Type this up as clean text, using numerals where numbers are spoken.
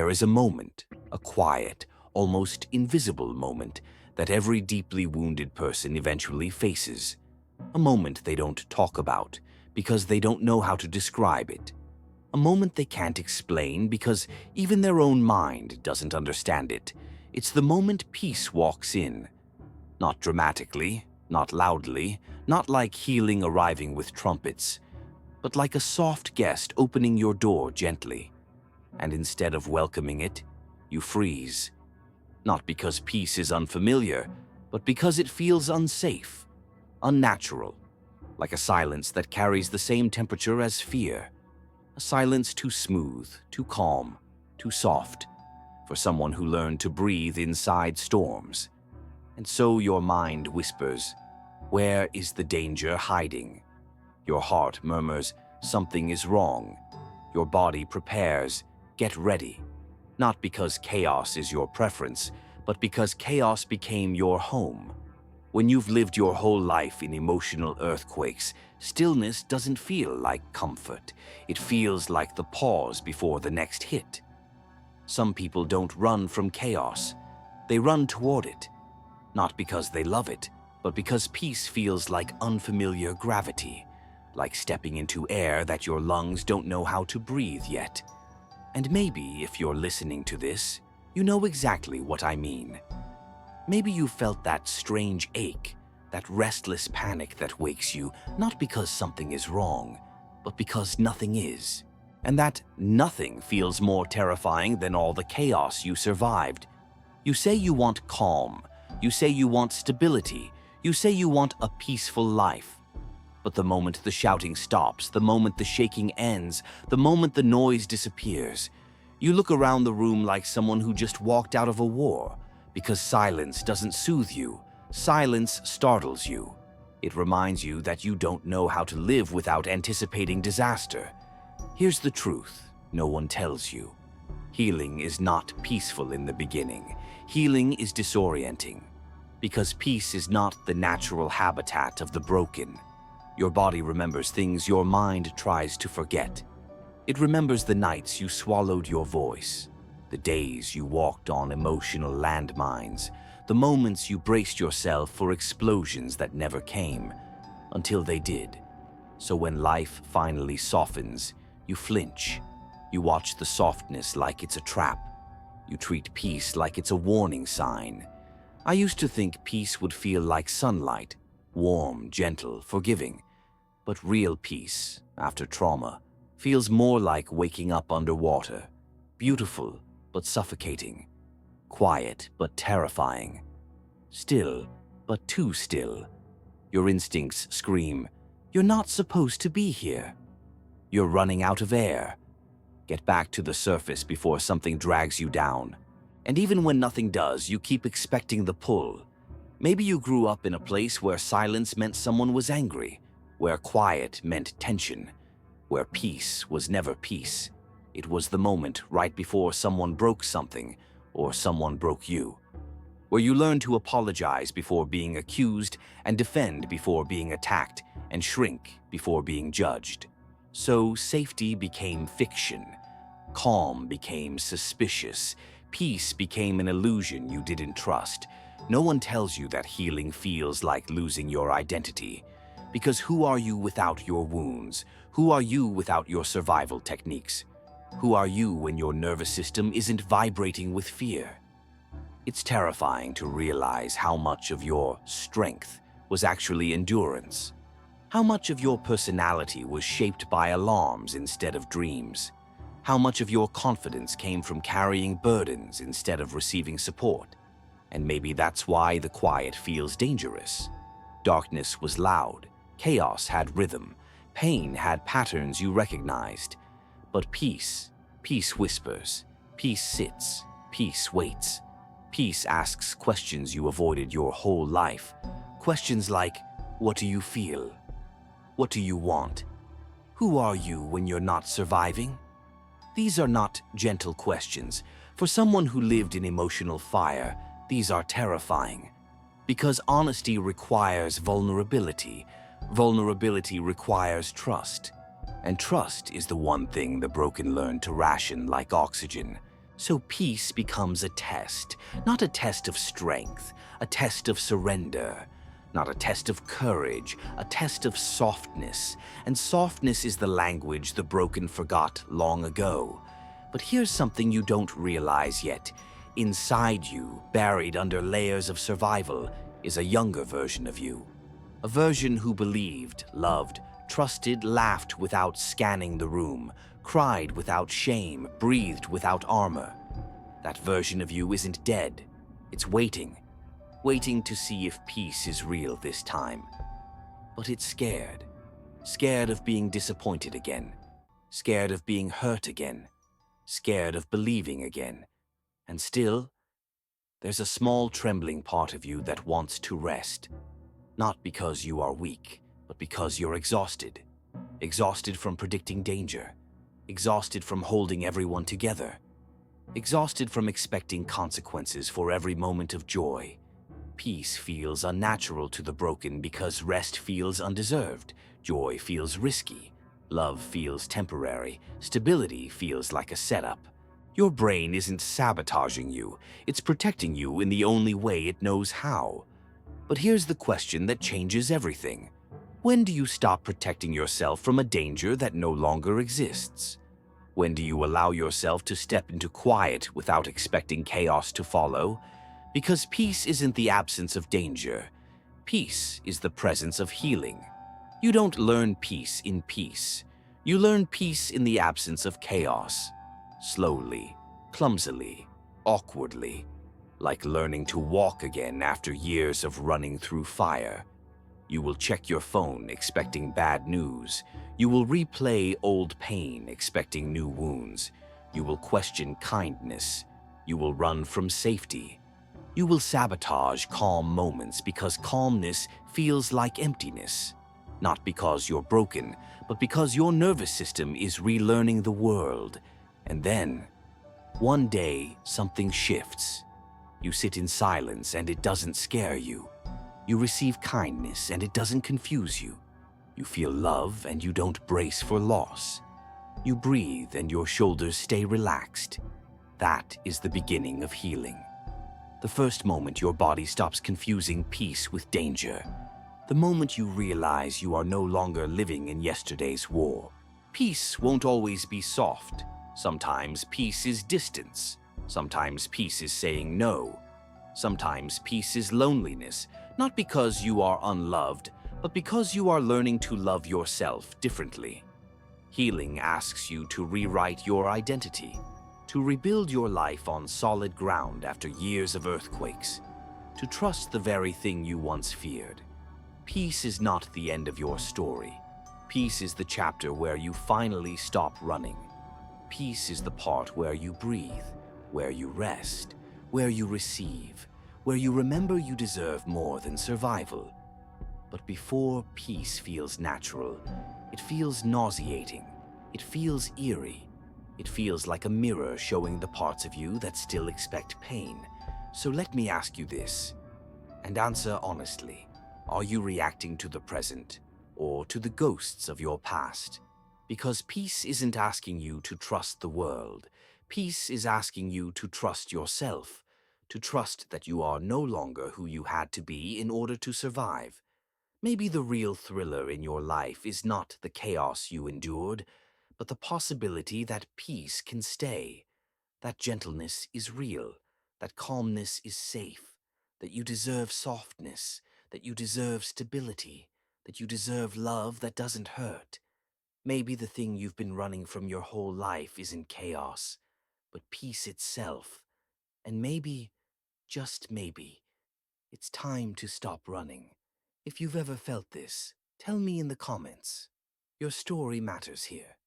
There is a moment, a quiet, almost invisible moment that every deeply wounded person eventually faces. A moment they don't talk about because they don't know how to describe it. A moment they can't explain because even their own mind doesn't understand it. It's the moment peace walks in. Not dramatically, not loudly, not like healing arriving with trumpets, but like a soft guest opening your door gently. And instead of welcoming it, you freeze. Not because peace is unfamiliar, but because it feels unsafe, unnatural, like a silence that carries the same temperature as fear. A silence too smooth, too calm, too soft, for someone who learned to breathe inside storms. And so your mind whispers, "Where is the danger hiding?" Your heart murmurs, "Something is wrong." Your body prepares, "Get ready." Not because chaos is your preference, but because chaos became your home. When you've lived your whole life in emotional earthquakes, stillness doesn't feel like comfort. It feels like the pause before the next hit. Some people don't run from chaos. They run toward it. Not because they love it, but because peace feels like unfamiliar gravity, like stepping into air that your lungs don't know how to breathe yet. And maybe if you're listening to this, you know exactly what I mean. Maybe you felt that strange ache, that restless panic that wakes you, not because something is wrong, but because nothing is. And that nothing feels more terrifying than all the chaos you survived. You say you want calm. You say you want stability. You say you want a peaceful life. But the moment the shouting stops, the moment the shaking ends, the moment the noise disappears, you look around the room like someone who just walked out of a war. Because silence doesn't soothe you. Silence startles you. It reminds you that you don't know how to live without anticipating disaster. Here's the truth no one tells you. Healing is not peaceful in the beginning. Healing is disorienting. Because peace is not the natural habitat of the broken. Your body remembers things your mind tries to forget. It remembers the nights you swallowed your voice, the days you walked on emotional landmines, the moments you braced yourself for explosions that never came, until they did. So when life finally softens, you flinch. You watch the softness like it's a trap. You treat peace like it's a warning sign. I used to think peace would feel like sunlight, warm, gentle, forgiving. But real peace, after trauma, feels more like waking up underwater, beautiful but suffocating, quiet but terrifying, still but too still. Your instincts scream, "You're not supposed to be here. You're running out of air." Get back to the surface before something drags you down. And even when nothing does, you keep expecting the pull. Maybe you grew up in a place where silence meant someone was angry, where quiet meant tension, where peace was never peace. It was the moment right before someone broke something, or someone broke you. Where you learned to apologize before being accused, and defend before being attacked, and shrink before being judged. So safety became fiction. Calm became suspicious. Peace became an illusion you didn't trust. No one tells you that healing feels like losing your identity. Because who are you without your wounds? Who are you without your survival techniques? Who are you when your nervous system isn't vibrating with fear? It's terrifying to realize how much of your strength was actually endurance. How much of your personality was shaped by alarms instead of dreams. How much of your confidence came from carrying burdens instead of receiving support. And maybe that's why the quiet feels dangerous. Darkness was loud. Chaos had rhythm. Pain had patterns you recognized. But peace whispers. Peace sits. Peace waits. Peace asks questions you avoided your whole life. Questions like, what do you feel? What do you want? Who are you when you're not surviving? These are not gentle questions. For someone who lived in emotional fire, these are terrifying. Because honesty requires vulnerability. Vulnerability requires trust. And trust is the one thing the broken learn to ration like oxygen. So peace becomes a test, not a test of strength, a test of surrender, not a test of courage, a test of softness. And softness is the language the broken forgot long ago. But here's something you don't realize yet. Inside you, buried under layers of survival, is a younger version of you. A version who believed, loved, trusted, laughed without scanning the room, cried without shame, breathed without armor. That version of you isn't dead. It's waiting to see if peace is real this time. But it's scared. Scared of being disappointed again. Scared of being hurt again. Scared of believing again. And still, there's a small trembling part of you that wants to rest. Not because you are weak, but because you're exhausted. Exhausted from predicting danger. Exhausted from holding everyone together. Exhausted from expecting consequences for every moment of joy. Peace feels unnatural to the broken because rest feels undeserved. Joy feels risky. Love feels temporary. Stability feels like a setup. Your brain isn't sabotaging you. It's protecting you in the only way it knows how. But here's the question that changes everything. When do you stop protecting yourself from a danger that no longer exists? When do you allow yourself to step into quiet without expecting chaos to follow? Because peace isn't the absence of danger. Peace is the presence of healing. You don't learn peace in peace. You learn peace in the absence of chaos. Slowly, clumsily, awkwardly. Like learning to walk again after years of running through fire. You will check your phone expecting bad news. You will replay old pain expecting new wounds. You will question kindness. You will run from safety. You will sabotage calm moments because calmness feels like emptiness. Not because you're broken, but because your nervous system is relearning the world. And then, one day, something shifts. You sit in silence and it doesn't scare you. You receive kindness and it doesn't confuse you. You feel love and you don't brace for loss. You breathe and your shoulders stay relaxed. That is the beginning of healing. The first moment your body stops confusing peace with danger. The moment you realize you are no longer living in yesterday's war. Peace won't always be soft. Sometimes peace is distance. Sometimes peace is saying no. Sometimes peace is loneliness, not because you are unloved, but because you are learning to love yourself differently. Healing asks you to rewrite your identity, to rebuild your life on solid ground after years of earthquakes, to trust the very thing you once feared. Peace is not the end of your story. Peace is the chapter where you finally stop running. Peace is the part where you breathe, where you rest, where you receive, where you remember you deserve more than survival. But before peace feels natural, it feels nauseating. It feels eerie. It feels like a mirror showing the parts of you that still expect pain. So let me ask you this, and answer honestly. Are you reacting to the present or to the ghosts of your past? Because peace isn't asking you to trust the world. Peace is asking you to trust yourself, to trust that you are no longer who you had to be in order to survive. Maybe the real thriller in your life is not the chaos you endured, but the possibility that peace can stay, that gentleness is real, that calmness is safe, that you deserve softness, that you deserve stability, that you deserve love that doesn't hurt. Maybe the thing you've been running from your whole life isn't chaos, but peace itself. And maybe, just maybe, it's time to stop running. If you've ever felt this, tell me in the comments. Your story matters here.